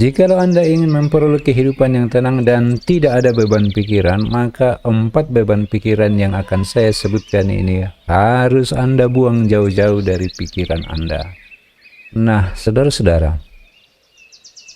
Jikalau Anda ingin memperoleh kehidupan yang tenang dan tidak ada beban pikiran, maka 4 beban pikiran yang akan saya sebutkan ini harus Anda buang jauh-jauh dari pikiran Anda. Nah, saudara-saudara,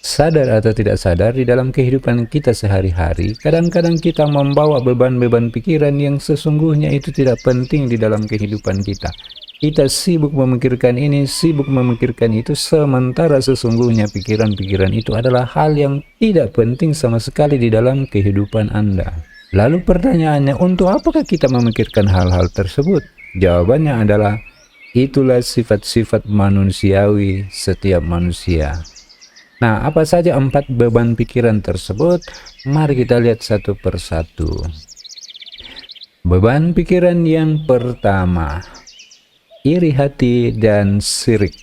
sadar atau tidak sadar, di dalam kehidupan kita sehari-hari, kadang-kadang kita membawa beban-beban pikiran yang sesungguhnya itu tidak penting di dalam kehidupan kita. Kita sibuk memikirkan ini, sibuk memikirkan itu, sementara sesungguhnya pikiran-pikiran itu adalah hal yang tidak penting sama sekali di dalam kehidupan Anda. Lalu pertanyaannya, untuk apakah kita memikirkan hal-hal tersebut? Jawabannya adalah, itulah sifat-sifat manusiawi setiap manusia. Nah, apa saja 4 beban pikiran tersebut? Mari kita lihat satu persatu. Beban pikiran yang pertama, iri hati dan sirik.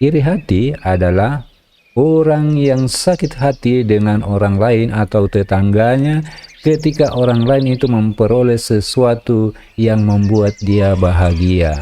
Iri hati adalah orang yang sakit hati dengan orang lain atau tetangganya ketika orang lain itu memperoleh sesuatu yang membuat dia bahagia.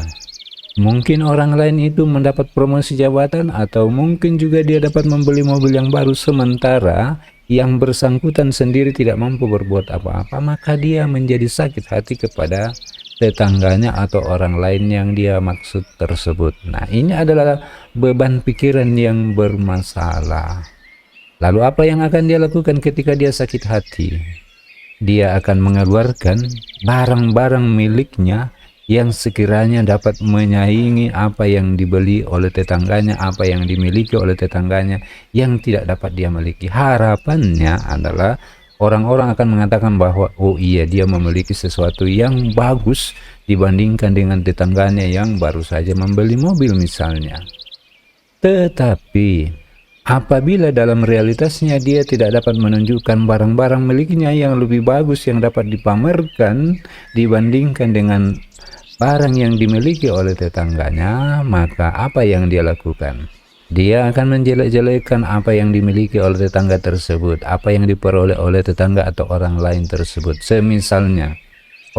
Mungkin orang lain itu mendapat promosi jabatan, atau mungkin juga dia dapat membeli mobil yang baru, sementara yang bersangkutan sendiri tidak mampu berbuat apa-apa, maka dia menjadi sakit hati kepada tetangganya atau orang lain yang dia maksud tersebut. Nah, ini adalah beban pikiran yang bermasalah. Lalu apa yang akan dia lakukan ketika dia sakit hati? Dia akan mengeluarkan barang-barang miliknya yang sekiranya dapat menyaingi apa yang dibeli oleh tetangganya, apa yang dimiliki oleh tetangganya yang tidak dapat dia miliki. Harapannya adalah orang-orang akan mengatakan bahwa, oh iya, dia memiliki sesuatu yang bagus dibandingkan dengan tetangganya yang baru saja membeli mobil misalnya. Tetapi apabila dalam realitasnya dia tidak dapat menunjukkan barang-barang miliknya yang lebih bagus yang dapat dipamerkan dibandingkan dengan barang yang dimiliki oleh tetangganya, maka apa yang dia lakukan? Dia akan menjelek-jelekan apa yang dimiliki oleh tetangga tersebut, apa yang diperoleh oleh tetangga atau orang lain tersebut. Semisalnya,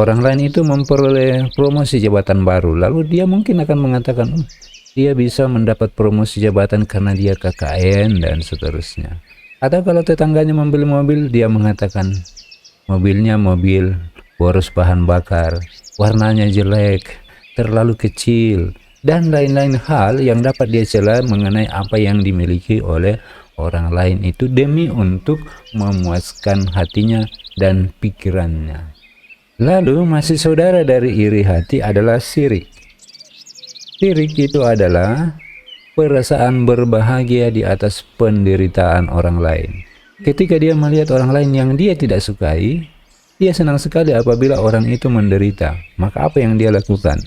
orang lain itu memperoleh promosi jabatan baru, lalu dia mungkin akan mengatakan, dia bisa mendapat promosi jabatan karena dia KKN dan seterusnya. Atau kalau tetangganya membeli mobil, dia mengatakan, mobilnya mobil boros bahan bakar, warnanya jelek, terlalu kecil, dan lain-lain hal yang dapat dia cela mengenai apa yang dimiliki oleh orang lain itu demi untuk memuaskan hatinya dan pikirannya. Lalu masih saudara dari iri hati adalah sirik. Sirik itu adalah perasaan berbahagia di atas penderitaan orang lain. Ketika dia melihat orang lain yang dia tidak sukai, dia senang sekali apabila orang itu menderita. Maka apa yang dia lakukan?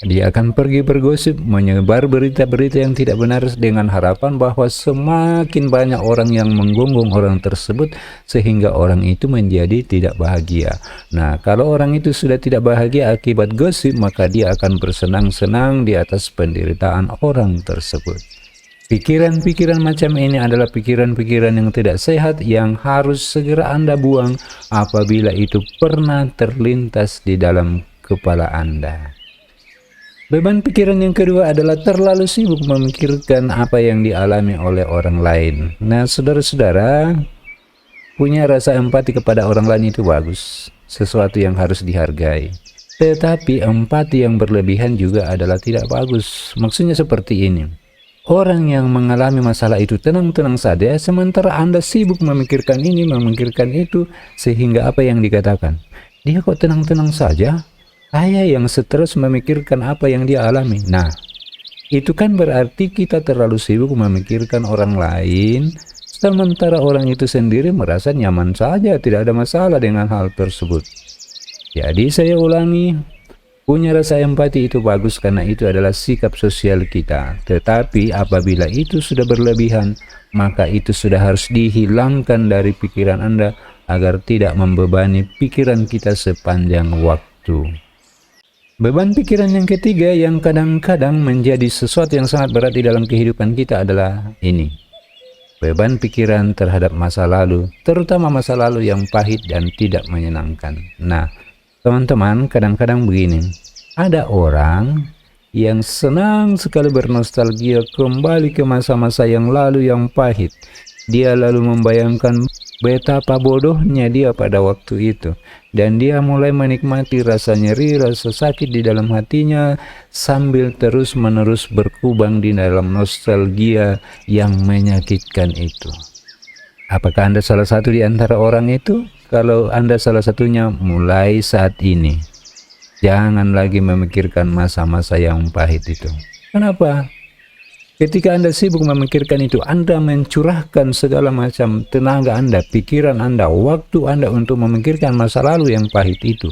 Dia akan pergi bergosip, menyebar berita-berita yang tidak benar dengan harapan bahwa semakin banyak orang yang menggonggong orang tersebut sehingga orang itu menjadi tidak bahagia. Nah, kalau orang itu sudah tidak bahagia akibat gosip, maka dia akan bersenang-senang di atas penderitaan orang tersebut. Pikiran-pikiran macam ini adalah pikiran-pikiran yang tidak sehat yang harus segera Anda buang apabila itu pernah terlintas di dalam kepala Anda. Beban pikiran yang kedua adalah terlalu sibuk memikirkan apa yang dialami oleh orang lain. Nah, saudara-saudara, punya rasa empati kepada orang lain itu bagus, sesuatu yang harus dihargai. Tetapi empati yang berlebihan juga adalah tidak bagus. Maksudnya seperti ini. Orang yang mengalami masalah itu tenang-tenang saja, sementara Anda sibuk memikirkan ini, memikirkan itu, sehingga apa yang dikatakan? Dia kok tenang-tenang saja? Saya yang stres memikirkan apa yang dia alami. Nah, itu kan berarti kita terlalu sibuk memikirkan orang lain, sementara orang itu sendiri merasa nyaman saja, tidak ada masalah dengan hal tersebut. Jadi saya ulangi, punya rasa empati itu bagus karena itu adalah sikap sosial kita. Tetapi apabila itu sudah berlebihan, maka itu sudah harus dihilangkan dari pikiran Anda agar tidak membebani pikiran kita sepanjang waktu. Beban pikiran yang ketiga yang kadang-kadang menjadi sesuatu yang sangat berat di dalam kehidupan kita adalah ini. Beban pikiran terhadap masa lalu, terutama masa lalu yang pahit dan tidak menyenangkan. Nah, teman-teman, kadang-kadang begini, ada orang yang senang sekali bernostalgia kembali ke masa-masa yang lalu yang pahit. Dia lalu membayangkan betapa bodohnya dia pada waktu itu, dan dia mulai menikmati rasa nyeri, rasa sakit di dalam hatinya sambil terus-menerus berkubang di dalam nostalgia yang menyakitkan itu. Apakah Anda salah satu di antara orang itu? Kalau Anda salah satunya, mulai saat ini jangan lagi memikirkan masa-masa yang pahit itu. Kenapa? Ketika Anda sibuk memikirkan itu, Anda mencurahkan segala macam tenaga Anda, pikiran Anda, waktu Anda untuk memikirkan masa lalu yang pahit itu.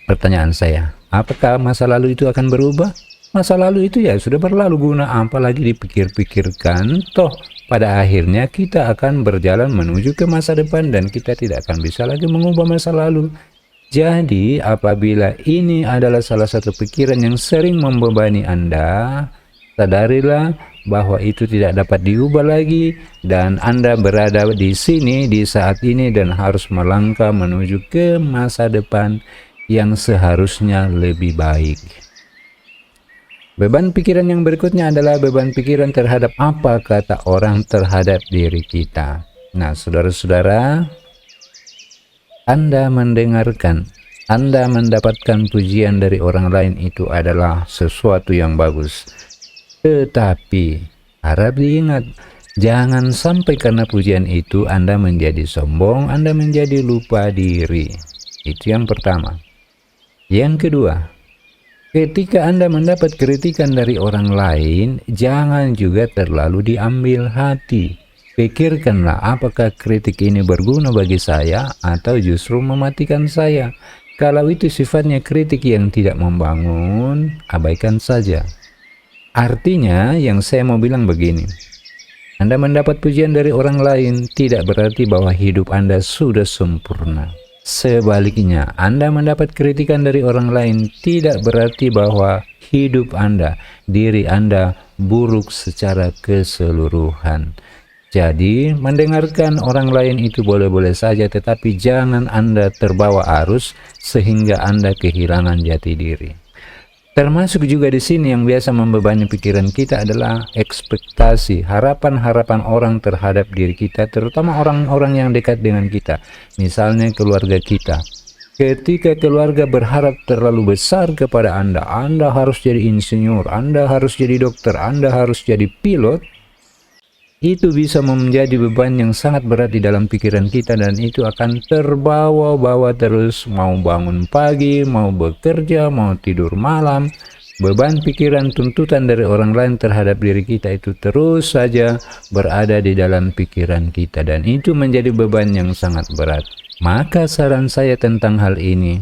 Pertanyaan saya, apakah masa lalu itu akan berubah? Masa lalu itu ya sudah berlalu, guna apa lagi dipikir-pikirkan? Toh pada akhirnya kita akan berjalan menuju ke masa depan dan kita tidak akan bisa lagi mengubah masa lalu. Jadi apabila ini adalah salah satu pikiran yang sering membebani Anda, sadarilah bahwa itu tidak dapat diubah lagi dan Anda berada di sini di saat ini dan harus melangkah menuju ke masa depan yang seharusnya lebih baik. Beban pikiran yang berikutnya adalah beban pikiran terhadap apa kata orang terhadap diri kita. Nah, saudara-saudara, Anda mendengarkan, Anda mendapatkan pujian dari orang lain itu adalah sesuatu yang bagus. Tetapi harap diingat, jangan sampai karena pujian itu Anda menjadi sombong, Anda menjadi lupa diri. Itu yang pertama. Yang kedua, ketika Anda mendapat kritikan dari orang lain, jangan juga terlalu diambil hati. Pikirkanlah apakah kritik ini berguna bagi saya atau justru mematikan saya. Kalau itu sifatnya kritik yang tidak membangun, abaikan saja. Artinya yang saya mau bilang begini, Anda mendapat pujian dari orang lain tidak berarti bahwa hidup Anda sudah sempurna. Sebaliknya, Anda mendapat kritikan dari orang lain tidak berarti bahwa hidup Anda, diri Anda buruk secara keseluruhan. Jadi, mendengarkan orang lain itu boleh-boleh saja, tetapi jangan Anda terbawa arus sehingga Anda kehilangan jati diri. Termasuk juga di sini yang biasa membebani pikiran kita adalah ekspektasi, harapan-harapan orang terhadap diri kita, terutama orang-orang yang dekat dengan kita, misalnya keluarga kita. Ketika keluarga berharap terlalu besar kepada Anda, Anda harus jadi insinyur, Anda harus jadi dokter, Anda harus jadi pilot, itu bisa menjadi beban yang sangat berat di dalam pikiran kita dan itu akan terbawa-bawa terus, mau bangun pagi, mau bekerja, mau tidur malam. Beban pikiran tuntutan dari orang lain terhadap diri kita itu terus saja berada di dalam pikiran kita dan itu menjadi beban yang sangat berat. Maka saran saya tentang hal ini,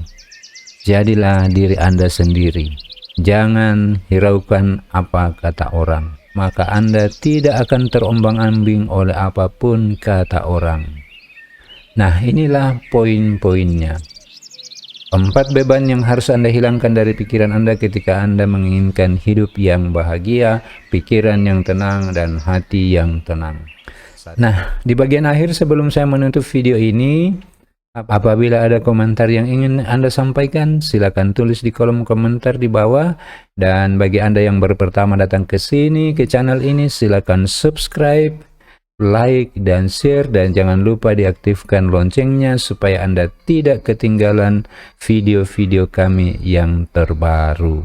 jadilah diri Anda sendiri. Jangan hiraukan apa kata orang. Maka Anda tidak akan terombang-ambing oleh apapun kata orang. Nah, inilah poin-poinnya. 4 beban yang harus Anda hilangkan dari pikiran Anda ketika Anda menginginkan hidup yang bahagia, pikiran yang tenang, dan hati yang tenang. Nah, di bagian akhir sebelum saya menutup video ini, apabila ada komentar yang ingin Anda sampaikan, silakan tulis di kolom komentar di bawah. Dan bagi Anda yang baru pertama datang ke sini, ke channel ini, silakan subscribe, like, dan share. Dan jangan lupa diaktifkan loncengnya supaya Anda tidak ketinggalan video-video kami yang terbaru.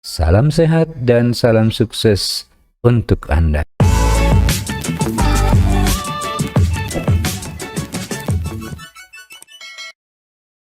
Salam sehat dan salam sukses untuk Anda.